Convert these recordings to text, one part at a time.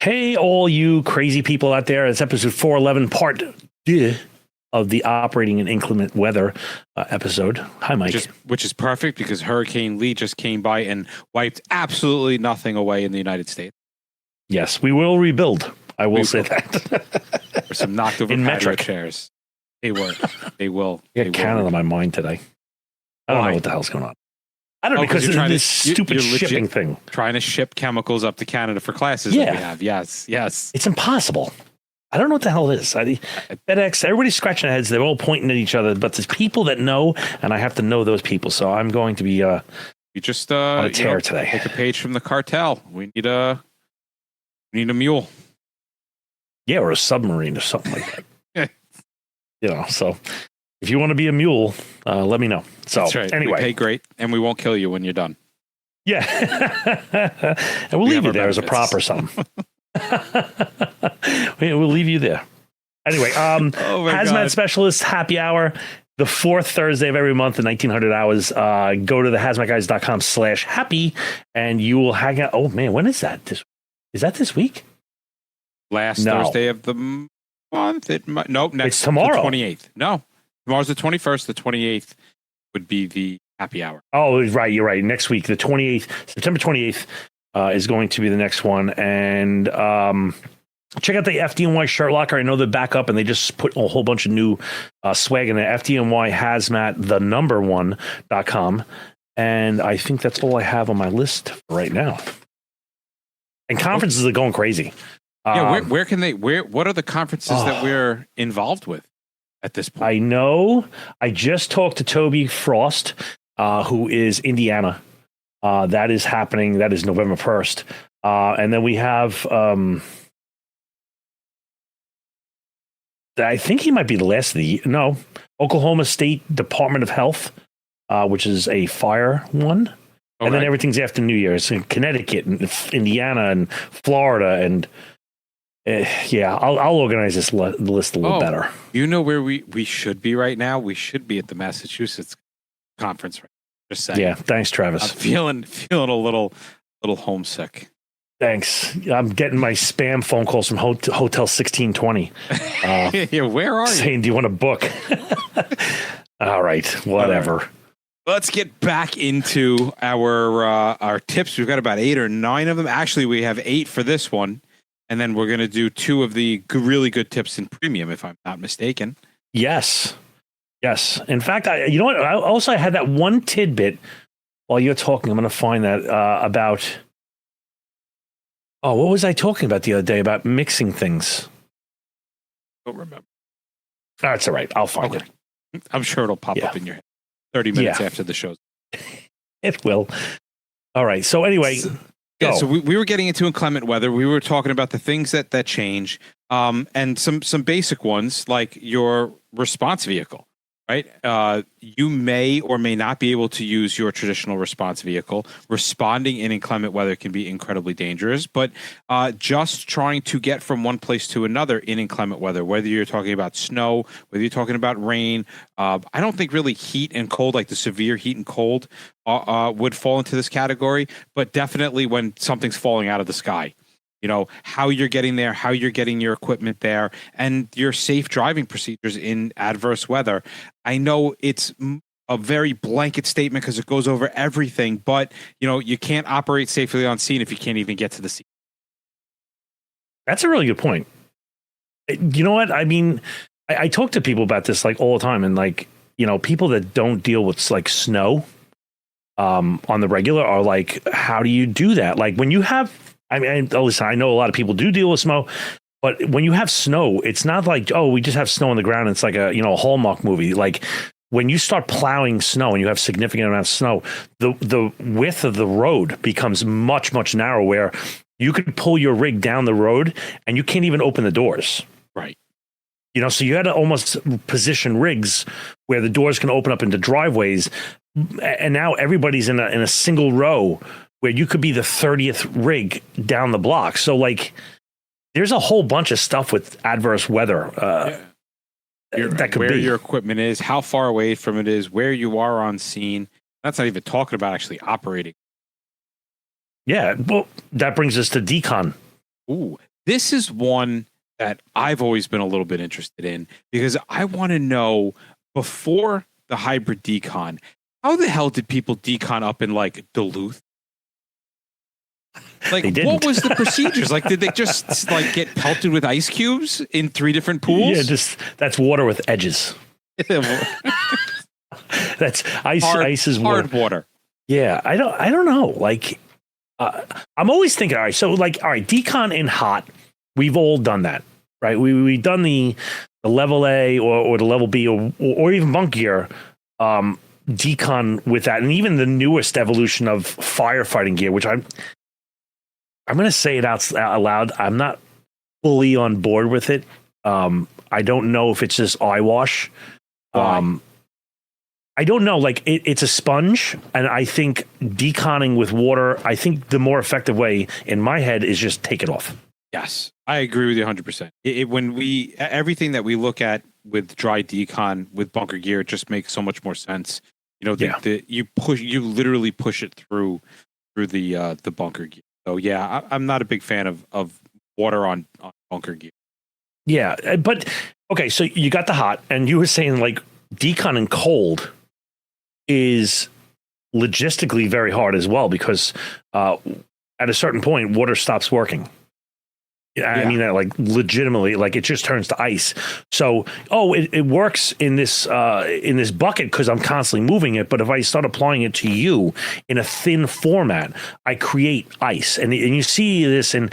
Hey, all you crazy people out there. It's episode 411, part 2 of the Operating in Inclement Weather episode. Hi, Mike. Which is perfect because Hurricane Lee just came by and wiped absolutely nothing away in the United States. Yes, we will rebuild. I will say that. There's some knocked over patio chairs. They were. They will. I got Canada on my mind today. I don't know what the hell's going on. I don't know, because of this stupid shipping thing. Trying to ship chemicals up to Canada for classes that we have. Yes. It's impossible. I don't know what the hell it is. FedEx, everybody's scratching their heads. They're all pointing at each other, but there's people that know, and I have to know those people. So I'm going to be on a tear today. Take a page from the cartel. We need a mule. Yeah, or a submarine or something like that. So if you want to be a mule, let me know. So that's right. Anyway, we pay great, and we won't kill you when you're done. Yeah, and we'll leave you there as a prop or something. We'll leave you there. Anyway, Hazmat Specialist Happy Hour, the fourth Thursday of every month in 1900 hours. Go to the hazmatguys.com/happy, and you will hang out. Oh man, when is that? Is that this week? Last Thursday of the month. It's tomorrow. The 28th. No, tomorrow's the 21st. The 28th would be the happy hour. Oh, right. You're right. Next week, the 28th, September 28th, is going to be the next one. And check out the FDNY shirt locker. I know they're back up, and they just put a whole bunch of new swag in there. FDNY Hazmat, the number one.com. And I think that's all I have on my list right now. And conferences are going crazy. Yeah, what are the conferences that we're involved with at this point? I know. I just talked to Toby Frost, who is Indiana. That is happening. That is November 1st. And then we have, I think he might be the last of the year. No, Oklahoma State Department of Health, which is a fire one. And then everything's after New Year's in Connecticut and Indiana and Florida. And I'll organize this list a little better. You know where we should be right now? We should be at the Massachusetts conference. Right? Just saying. Yeah, thanks, Travis. I'm feeling a little homesick. Thanks. I'm getting my spam phone calls from Hotel 1620. Yeah, where are you? Saying, do you want to book? All right, whatever. All right. Let's get back into our tips. We've got about 8 or 9 of them. Actually, we have 8 for this one. And then we're going to do 2 of the really good tips in premium, if I'm not mistaken. Yes. In fact, you know what? I had that one tidbit while you're talking. I'm going to find that about... Oh, what was I talking about the other day about mixing things? Don't remember. That's all right. I'll find it. I'm sure it'll pop up in your head 30 minutes after the show. It will. All right. So anyway... Yeah, so we were getting into inclement weather. We were talking about the things that change, and some basic ones like your response vehicle, right? You may or may not be able to use your traditional response vehicle. Responding in inclement weather can be incredibly dangerous, but just trying to get from one place to another in inclement weather, whether you're talking about snow, whether you're talking about rain, I don't think really heat and cold, like the severe heat and cold, would fall into this category, but definitely when something's falling out of the sky. You know, how you're getting there, how you're getting your equipment there, and your safe driving procedures in adverse weather. I know it's a very blanket statement because it goes over everything, but, you know, you can't operate safely on scene if you can't even get to the scene. That's a really good point. You know what? I mean, I talk to people about this like all the time, and like, you know, people that don't deal with like snow on the regular are like, how do you do that? Like when you have... I mean, listen, I know a lot of people do deal with snow, but when you have snow, it's not like, oh, we just have snow on the ground. It's like a Hallmark movie. Like when you start plowing snow and you have significant amount of snow, the width of the road becomes much, much narrower, where you could pull your rig down the road and you can't even open the doors. Right. You know, so you had to almost position rigs where the doors can open up into driveways. And now everybody's in a single row, where you could be the 30th rig down the block. So, like, there's a whole bunch of stuff with adverse weather that could where be. Your equipment is, how far away from it is, where you are on scene. That's not even talking about actually operating. Yeah, well, that brings us to decon. Ooh, This is one that I've always been a little bit interested in because I want to know before the hybrid decon, how the hell did people decon up in like Duluth? Like, what was the procedures? Like, did they just like get pelted with ice cubes in 3 different pools? Yeah, that's water with edges. That's ice. Ice is hard water. Yeah, I don't know. Like, I'm always thinking, all right, so like, all right, decon in hot, we've all done that, right? We've done the level A or the level B or even bunk gear decon with that, and even the newest evolution of firefighting gear, which I'm going to say it out loud. I'm not fully on board with it. I don't know if it's just eyewash. I don't know. Like it's a sponge, and I think deconning with water. I think the more effective way in my head is just take it off. Yes, I agree with you 100%. When everything that we look at with dry decon with bunker gear, it just makes so much more sense. You know, you literally push it through the bunker gear. So yeah, I'm not a big fan of water on bunker gear. Yeah, but okay, so you got the hot, and you were saying like decon in cold is logistically very hard as well because at a certain point water stops working. I mean that like legitimately, like it just turns to ice. So it works in this bucket because I'm constantly moving it, but if I start applying it to you in a thin format, I create ice. And you see this in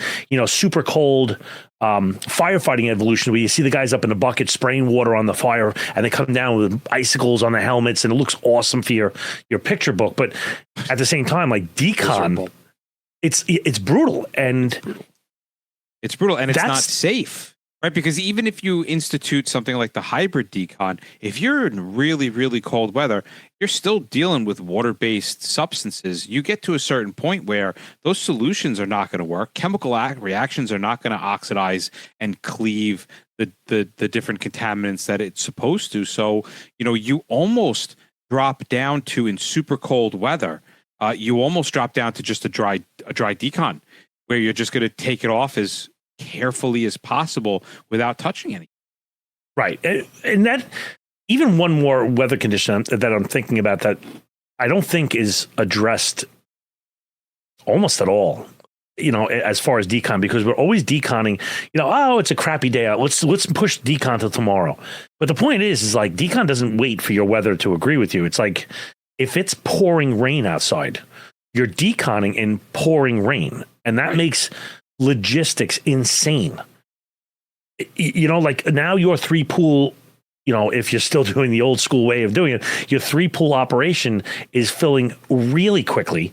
super cold firefighting evolution where you see the guys up in the bucket spraying water on the fire and they come down with icicles on the helmets and it looks awesome for your picture book. But at the same time, like decon, it's brutal and it's brutal and it's not safe, right? Because even if you institute something like the hybrid decon, if you're in really, really cold weather, you're still dealing with water-based substances. You get to a certain point where those solutions are not going to work. Chemical reactions are not going to oxidize and cleave the different contaminants that it's supposed to. So, you almost drop down to, in super cold weather, you almost drop down to just a dry decon, where you're just going to take it off as carefully as possible without touching anything. Right. And that, even one more weather condition that I'm thinking about that I don't think is addressed almost at all, as far as decon, because we're always deconning, it's a crappy day out. Let's push decon till tomorrow. But the point is like decon doesn't wait for your weather to agree with you. It's like, if it's pouring rain outside, you're deconning in pouring rain, and that makes logistics insane. Like now your 3-pool, if you're still doing the old school way of doing it, your 3-pool operation is filling really quickly.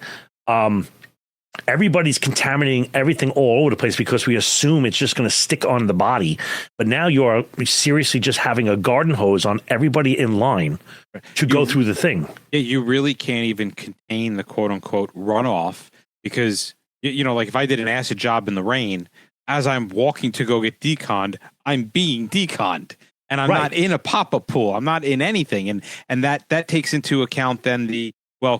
Everybody's contaminating everything all over the place because we assume it's just going to stick on the body. But now you're seriously just having a garden hose on everybody in line to go through the thing. Yeah, you really can't even contain the quote unquote runoff because, like if I did an acid job in the rain, as I'm walking to go get deconned, I'm being deconned. And I'm not in a pop-up pool. I'm not in anything. And that takes into account then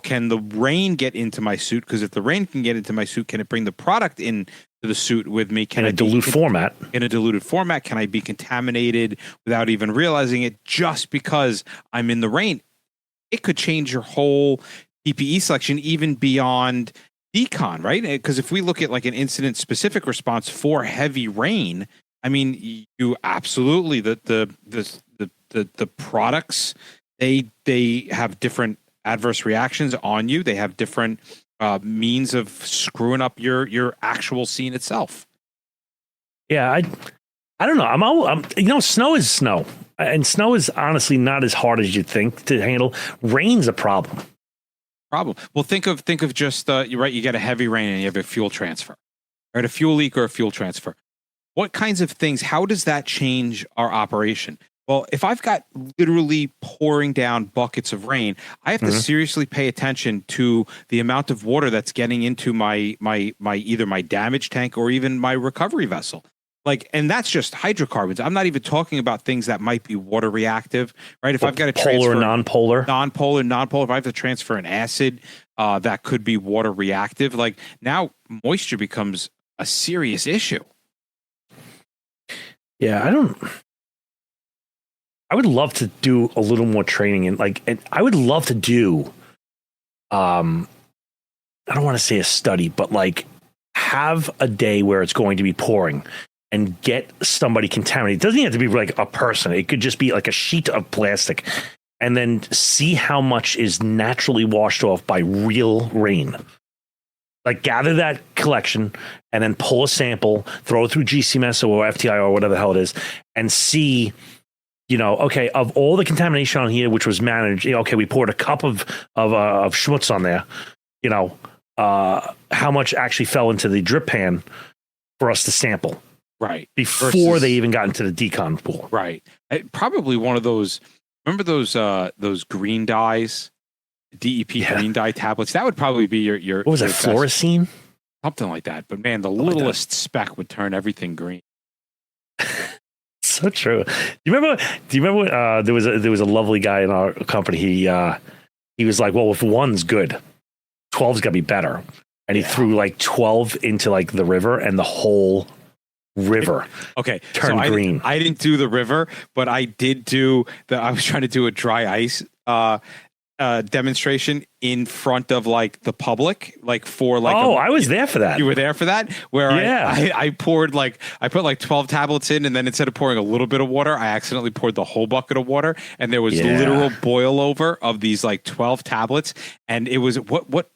can the rain get into my suit? Because if the rain can get into my suit, can it bring the product into the suit with me? Can in a diluted format? In a diluted format, can I be contaminated without even realizing it just because I'm in the rain? It could change your whole PPE selection even beyond decon, right? Because if we look at like an incident-specific response for heavy rain, I mean, you absolutely the products they have different adverse reactions on you. They have different means of screwing up your actual scene itself. Yeah, I don't know. Snow is snow, and snow is honestly not as hard as you think to handle. Rain's a problem. Well, think of just you're right. You get a heavy rain and you have a fuel transfer, right? A fuel leak or a fuel transfer. What kinds of things? How does that change our operation? Well, if I've got literally pouring down buckets of rain, I have to seriously pay attention to the amount of water that's getting into my either my damage tank or even my recovery vessel. And that's just hydrocarbons. I'm not even talking about things that might be water reactive, right? If I've got to transfer non-polar, if I have to transfer an acid that could be water reactive, now moisture becomes a serious issue. Yeah, I would love to do a little more training and I would love to do I don't want to say a study, but like have a day where it's going to be pouring and get somebody contaminated. It doesn't have to be like a person. It could just be like a sheet of plastic, and then see how much is naturally washed off by real rain. Like gather that collection and then pull a sample, throw it through GCMS or FTI or whatever the hell it is, and see, okay, of all the contamination on here, which was managed, okay, we poured a cup of schmutz on there, how much actually fell into the drip pan for us to sample. Right. Before they even got into the decon pool. Right. Probably one of those, remember those green dyes, DEP green dye tablets? That would probably be your what was that, fluorescein? Something like that. But man, the littlest speck would turn everything green. So true. Do you remember there was a lovely guy in our company. He was like, well, if one's good, 12's got to be better. And he threw like 12 into like the river, and the whole river turned green. I didn't do the river, but I did I was trying to do a dry ice demonstration in front of like the public, like for like I was there for that. You were there for that? Where I poured I put like 12 tablets in, and then instead of pouring a little bit of water, I accidentally poured the whole bucket of water, and there was literal boil over of these like 12 tablets, and it was what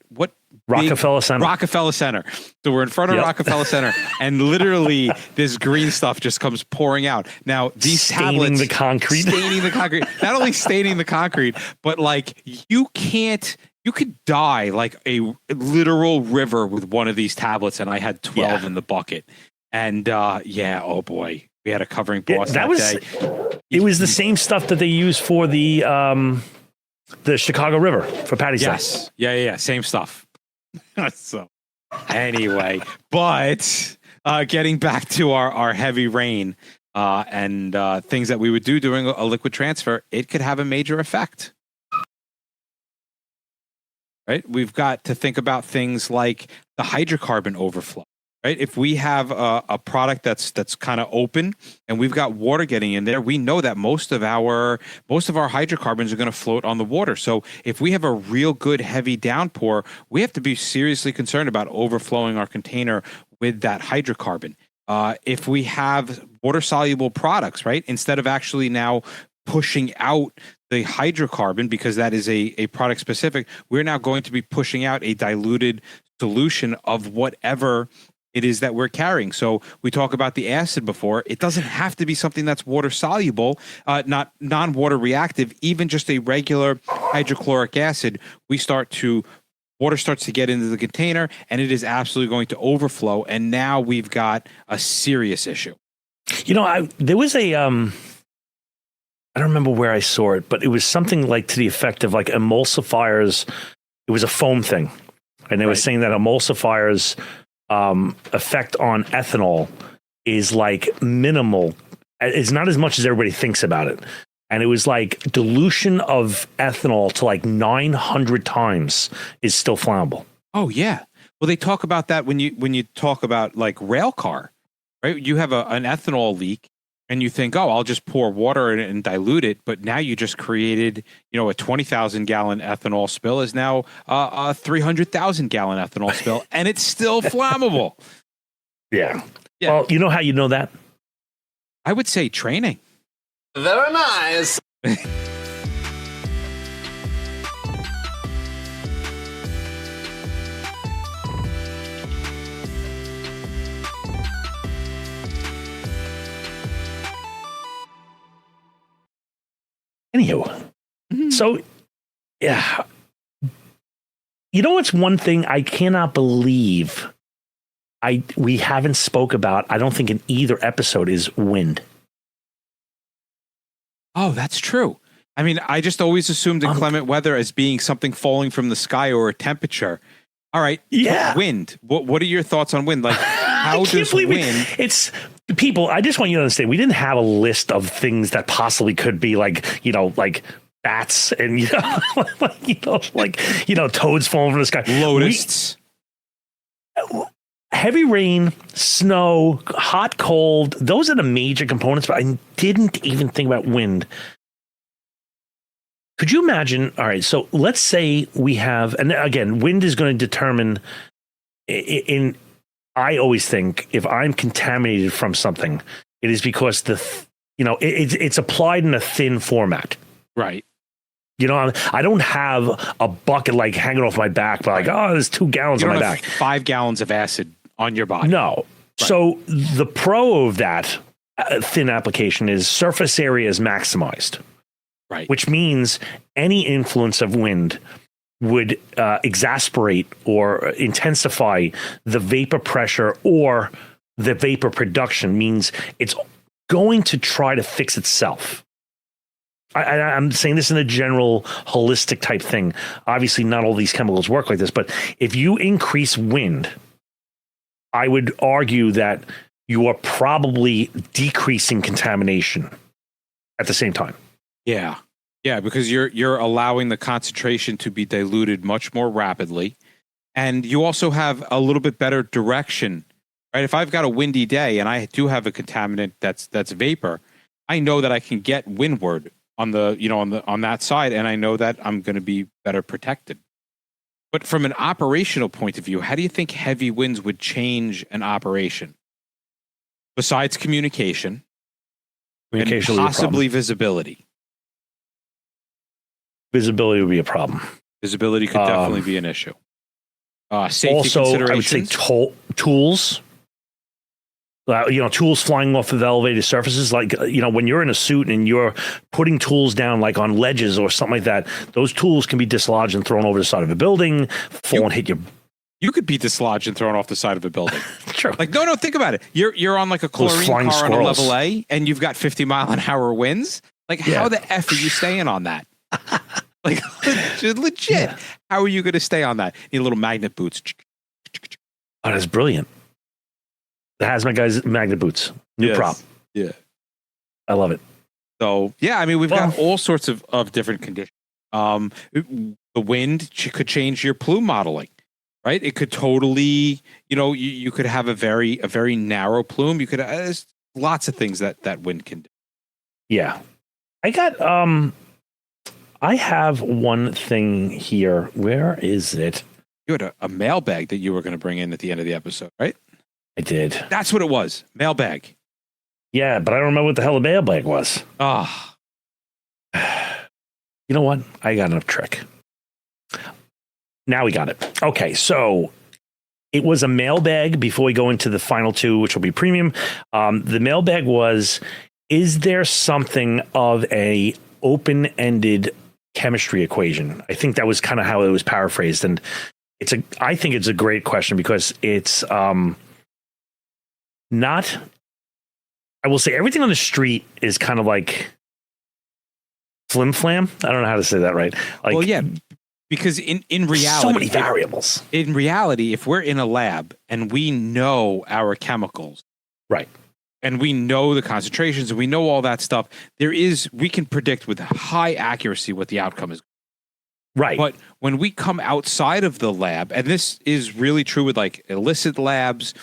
Rockefeller Center. Rockefeller Center. So we're in front of Rockefeller Center, and literally this green stuff just comes pouring out. Now these staining tablets the concrete. Not only staining the concrete, but like you could die like a literal river with one of these tablets, and I had 12 in the bucket. And oh boy, we had a covering boss that day. It was the same stuff that they use for the Chicago River for Patty's Day. Yes. Yeah. Same stuff. So anyway, but getting back to our heavy rain and things that we would do during a liquid transfer, it could have a major effect. Right? We've got to think about things like the hydrocarbon overflow. Right? If we have a product that's kind of open and we've got water getting in there, we know that most of our hydrocarbons are going to float on the water. So if we have a real good heavy downpour, we have to be seriously concerned about overflowing our container with that hydrocarbon. If we have water soluble products, right, instead of actually now pushing out the hydrocarbon, because that is a product specific, we're now going to be pushing out a diluted solution of whatever it is that we're carrying. So we talk about the acid before. It doesn't have to be something that's water soluble, not non-water reactive. Even just a regular hydrochloric acid, water starts to get into the container, and it is absolutely going to overflow. And now we've got a serious issue. There was a I don't remember where I saw it, but it was something like to the effect of like emulsifiers. It was a foam thing, and they were saying that emulsifiers effect on ethanol is like minimal. It's not as much as everybody thinks about it. And it was like dilution of ethanol to like 900 times is still flammable. Oh yeah. Well, they talk about that when you talk about like rail car, right? You have an ethanol leak, and you think, oh, I'll just pour water in it and dilute it. But now you just created, a 20,000 gallon ethanol spill is now a 300,000 gallon ethanol spill, and it's still flammable. Yeah. Well, you know how you know that? I would say training. Very nice. Anywho, so yeah, it's one thing I cannot believe we haven't spoke about. I don't think in either episode is wind. Oh, that's true. I mean, I just always assumed inclement weather as being something falling from the sky or a temperature. All right, wind. What are your thoughts on wind? Like, how does wind? It's people. I just want you to understand. We didn't have a list of things that possibly could be like bats and toads falling from the sky. Locusts. heavy rain, snow, hot, cold, those are the major components, but I didn't even think about wind. Could you imagine? All right, so let's say we have, and again, wind is going to determine I always think if I'm contaminated from something, it is because it's applied in a thin format. Right. I don't have a bucket like hanging off my back, but there's 2 gallons on my back. 5 gallons of acid on your body. No. Right. So the pro of that thin application is surface area is maximized. Right. Which means any influence of wind would exasperate or intensify the vapor pressure or the vapor production, means it's going to try to fix itself. I'm saying this in a general holistic type thing. Obviously, not all these chemicals work like this, but if you increase wind, I would argue that you are probably decreasing contamination at the same time. Yeah. Yeah, because you're allowing the concentration to be diluted much more rapidly. And you also have a little bit better direction, right? If I've got a windy day and I do have a contaminant that's vapor, I know that I can get windward on that side, and I know that I'm going to be better protected. But from an operational point of view, how do you think heavy winds would change an operation? Besides communication and possibly visibility. Visibility would be a problem. Visibility could definitely be an issue. Safety also, considerations. I would say tools. Tools flying off of elevated surfaces, like, when you're in a suit and you're putting tools down like on ledges or something like that, those tools can be dislodged and thrown over the side of a building, fall and hit you. You could be dislodged and thrown off the side of a building. Sure. Like, no, think about it. You're on like a chlorine car on a level A and you've got 50-mile-an-hour winds. Like, how the F are you staying on that? Like, legit. Yeah. How are you going to stay on that? You need little magnet boots. Oh, that's brilliant. The Hazmat guys, magnet boots. New prop. Yeah. I love it. So, yeah, I mean, we've got all sorts of different conditions. The wind could change your plume modeling, right? It could totally, you could have a very narrow plume. You could, there's lots of things that wind can do. Yeah. I have one thing here. Where is it? You had a mailbag that you were going to bring in at the end of the episode, right? I did. That's what it was. Mailbag. Yeah, but I don't remember what the hell the mailbag was. Ah. You know what? I got enough trick. Now we got it. Okay, so it was a mailbag before we go into the final 2, which will be premium. The mailbag was, is there something of a open-ended chemistry equation? I think that was kind of how it was paraphrased. And I think it's a great question because it's not, I will say everything on the street is kind of like flim flam. I don't know how to say that right. Like, well, yeah, because in reality, so many variables. In reality, if we're in a lab and we know our chemicals, right, and we know the concentrations and we know all that stuff, we can predict with high accuracy what the outcome is. Right. But when we come outside of the lab, and this is really true with like illicit labs,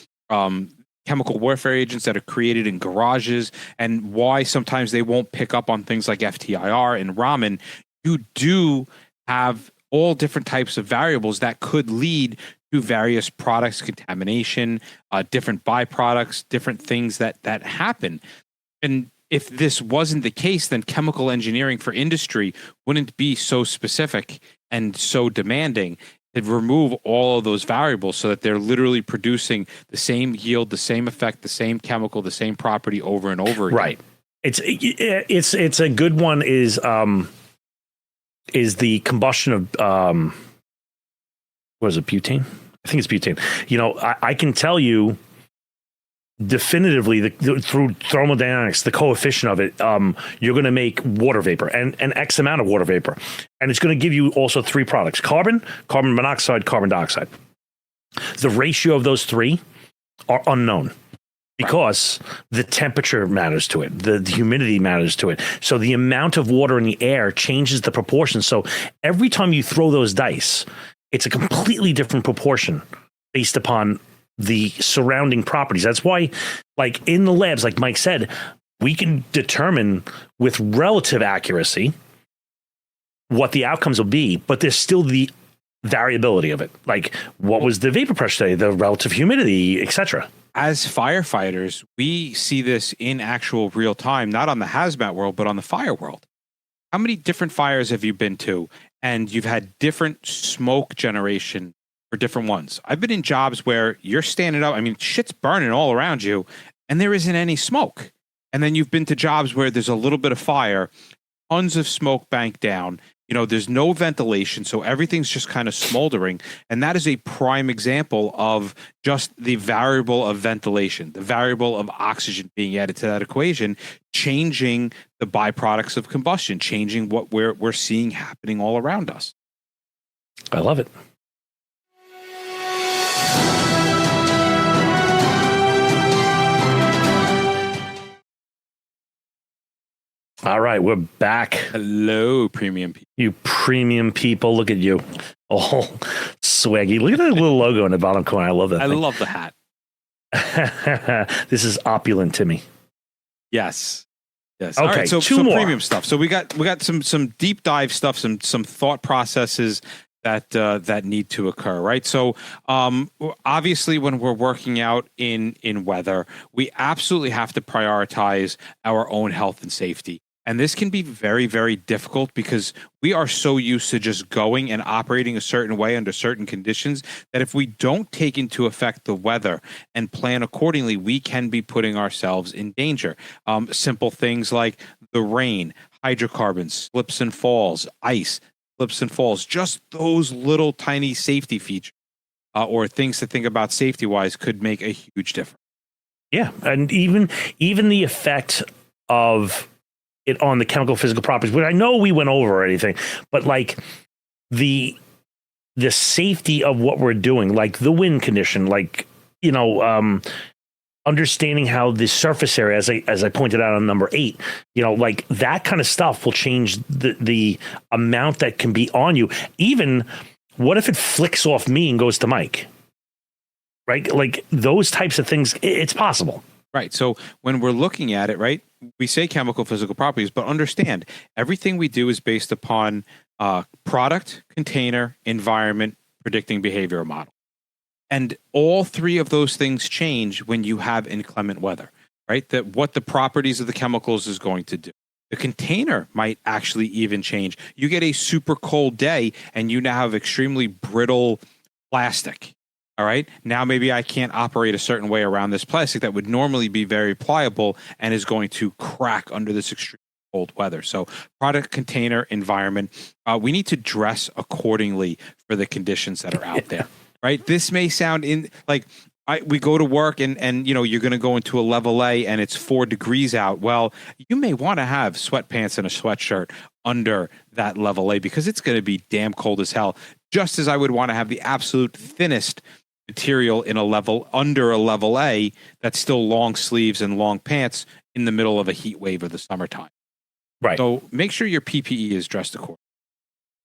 chemical warfare agents that are created in garages, and why sometimes they won't pick up on things like FTIR and Raman, you do have all different types of variables that could lead to various products contamination, different byproducts, different things that happen. And if this wasn't the case, then chemical engineering for industry wouldn't be so specific and so demanding to remove all of those variables so that they're literally producing the same yield, the same effect, the same chemical, the same property over and over again. Right. It's a good one is the combustion of what is it, butane? I think it's butane. I can tell you definitively through thermodynamics, the coefficient of it, you're going to make water vapor and an X amount of water vapor. And it's going to give you also 3 products: carbon monoxide, carbon dioxide. The ratio of those 3 are unknown because the temperature matters to it. The humidity matters to it. So the amount of water in the air changes the proportion. So every time you throw those dice, it's a completely different proportion based upon the surrounding properties. That's why, like in the labs, like Mike said, we can determine with relative accuracy what the outcomes will be, but there's still the variability of it. Like, what was the vapor pressure today, the relative humidity, etc. As firefighters, we see this in actual real time, not on the hazmat world, but on the fire world. How many different fires have you been to? And you've had different smoke generation for different ones. I've been in jobs where you're standing up, I mean, shit's burning all around you, and there isn't any smoke. And then you've been to jobs where there's a little bit of fire, tons of smoke banked down. You know, there's no ventilation, so everything's just kind of smoldering. And that is a prime example of just the variable of ventilation, the variable of oxygen being added to that equation, changing the byproducts of combustion, changing what we're seeing happening all around us. I love it. All right, we're back. Hello, premium people. You premium people, look at you. Oh, swaggy. Look at that little logo in the bottom corner. I love that. I love the hat. This is opulent Timmy. Yes. Yes. Okay, all right, so two more. Premium stuff. So we got some deep dive stuff, some thought processes that need to occur, right? So obviously when we're working out in weather, we absolutely have to prioritize our own health and safety. And this can be very, very difficult because we are so used to just going and operating a certain way under certain conditions that if we don't take into effect the weather and plan accordingly, we can be putting ourselves in danger. Simple things like the rain, hydrocarbons, slips and falls, ice, slips and falls, just those little tiny safety features or things to think about safety-wise could make a huge difference. Yeah, and even the effect of it on the chemical physical properties, which I know we went over or anything, but like the safety of what we're doing, like the wind condition, like, you know, understanding how the surface area, as I pointed out on number 8, you know, like that kind of stuff will change the amount that can be on you. Even what if it flicks off me and goes to Mike? Right? Like those types of things, it's possible. Right. So when we're looking at it, right, we say chemical physical properties, but understand everything we do is based upon product, container, environment, predicting behavioral model. And all three of those things change when you have inclement weather, right? That what the properties of the chemicals is going to do. The container might actually even change. You get a super cold day and you now have extremely brittle plastic. All right. Now maybe I can't operate a certain way around this plastic that would normally be very pliable and is going to crack under this extreme cold weather. So product, container, environment, we need to dress accordingly for the conditions that are out there. Right. This may sound we go to work and you know, you're going to go into a level A and it's 4 degrees out. Well, you may want to have sweatpants and a sweatshirt under that level A because it's going to be damn cold as hell. Just as I would want to have the absolute thinnest material in under a level A that's still long sleeves and long pants in the middle of a heat wave of the summertime. Right. So make sure your PPE is dressed accordingly.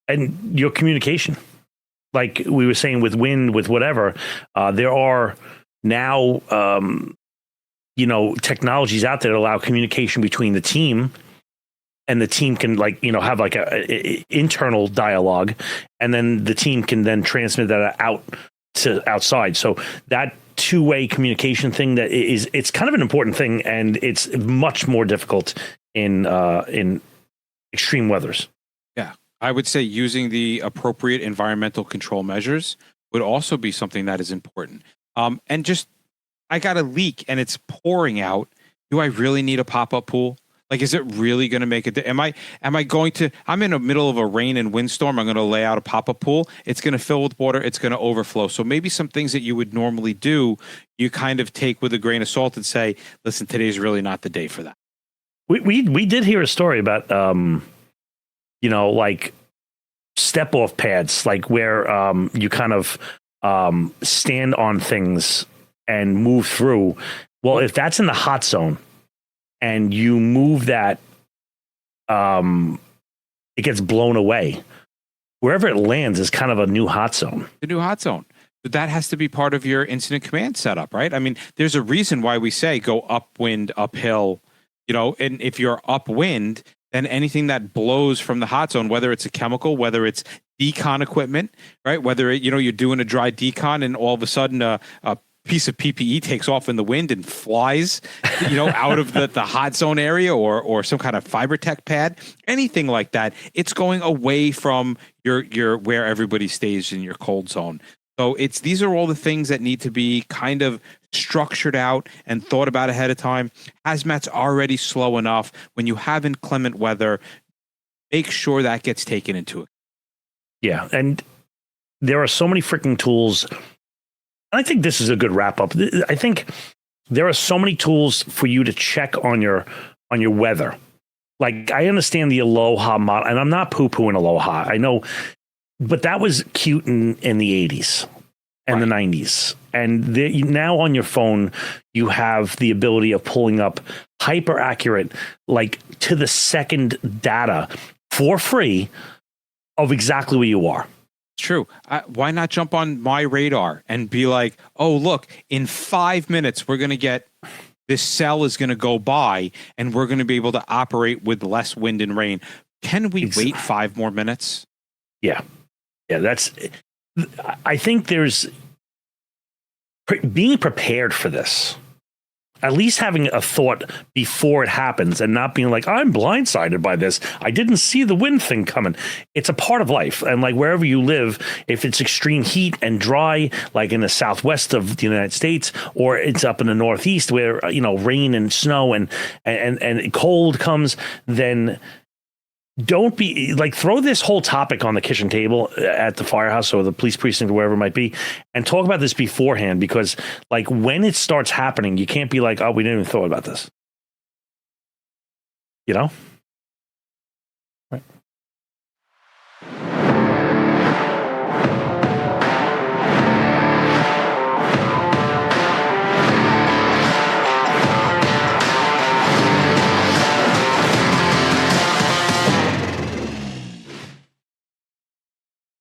And your communication. Like we were saying with wind, with whatever, there are now, you know, technologies out there that allow communication between the team, and the team can, like, you know, have like a internal dialogue, and then the team can then transmit that out to outside. So that two-way communication thing, it's kind of an important thing, and it's much more difficult in extreme weathers. Yeah. I would say using the appropriate environmental control measures would also be something that is important. And just, I got a leak and it's pouring out. Do I really need a pop-up pool? Like, is it really going to make a am I going to, I'm in the middle of a rain and windstorm. I'm going to lay out a pop-up pool. It's going to fill with water. It's going to overflow. So maybe some things that you would normally do, you kind of take with a grain of salt and say, listen, today's really not the day for that. We did hear a story about, you know, like step off pads, like where you kind of stand on things and move through. Well, if that's in the hot zone and you move that, it gets blown away. Wherever it lands is kind of a new hot zone. The new hot zone. that has to be part of your incident command setup, right? I mean, there's a reason why we say go upwind, uphill, and if you're upwind, then anything that blows from the hot zone, whether it's a chemical, whether it's decon equipment, right? Whether you're doing a dry decon and all of a sudden a piece of PPE takes off in the wind and flies, out of the hot zone area or some kind of fiber tech pad, anything like that, it's going away from your where everybody stays in your cold zone. So these are all the things that need to be kind of structured out and thought about ahead of time. Hazmat's already slow enough. When you have inclement weather, make sure that gets taken into account. Yeah, and there are so many freaking tools. I think this is a good wrap up. I think there are so many tools for you to check on your weather. Like, I understand the Aloha model, and I'm not poo-pooing Aloha. I know, but that was cute in the 80s and the 90s. And now on your phone, you have the ability of pulling up hyper accurate, like to the second data for free of exactly where you are. True. Why not jump on my radar and be like, oh, look, in 5 minutes, we're going to get this cell is going to go by and we're going to be able to operate with less wind and rain. Can we wait 5 more minutes? Yeah. I think there's being prepared for this, at least having a thought before it happens and not being like, I'm blindsided by this. I didn't see the wind thing coming. It's a part of life. And like wherever you live, if it's extreme heat and dry, like in the southwest of the United States, or it's up in the northeast where, rain and snow and cold comes, then don't be like, throw this whole topic on the kitchen table at the firehouse or the police precinct or wherever it might be, and talk about this beforehand, because like when it starts happening, you can't be like, oh, we didn't even thought about this. Right.